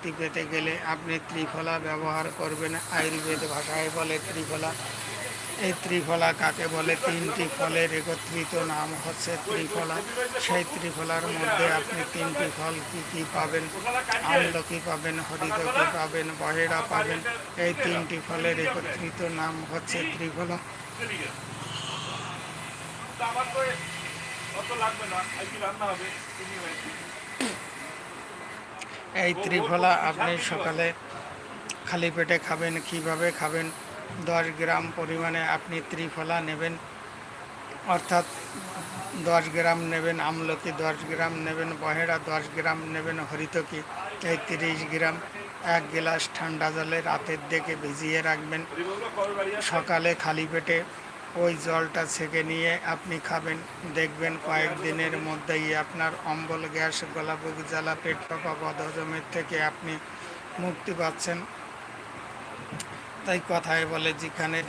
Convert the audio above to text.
মুক্তি পেতে গেলে আপনি ত্রিফলা ব্যবহার করবেন। আয়ুর্বেদ ভাষায় বলে ত্রিফলা। এই ত্রিফলা কাকে বলে? তিনটি ফলের একত্রিত নাম হচ্ছে ত্রিফলা। সেই ত্রিফলার মধ্যে আপনি তিনটি ফল কি কি পাবেন? আমলকি পাবেন, হরিতকি পাবেন, বহেড়া পাবেন। এই তিনটি ফলের একত্রিত নাম হচ্ছে ত্রিফলা। এই ত্রিফলা আপনি সকালে খালি পেটে খাবেন। কিভাবে খাবেন? 10 গ্রাম পরিমাণে আপনি ত্রিফলা নেবেন, অর্থাৎ 10 গ্রাম নেবেন আমলকি, 10 গ্রাম নেবেন বহেড়া, 10 গ্রাম নেবেন হরিতকি, এই 30 গ্রাম 1 গ্লাস ঠান্ডা জলে রাতের দিকে ভিজিয়ে রাখবেন। সকালে খালি পেটে ওই জলটা ছেঁকে নিয়ে আপনি খাবেন। দেখবেন কয়েকদিনের মধ্যেই আপনার অম্বল, গ্যাস, গলা, বুক জ্বালা, পেট ফাঁপা, বদহজমের থেকে আপনি মুক্তি পাচ্ছেন। তাই কথায় বলে, যেখানে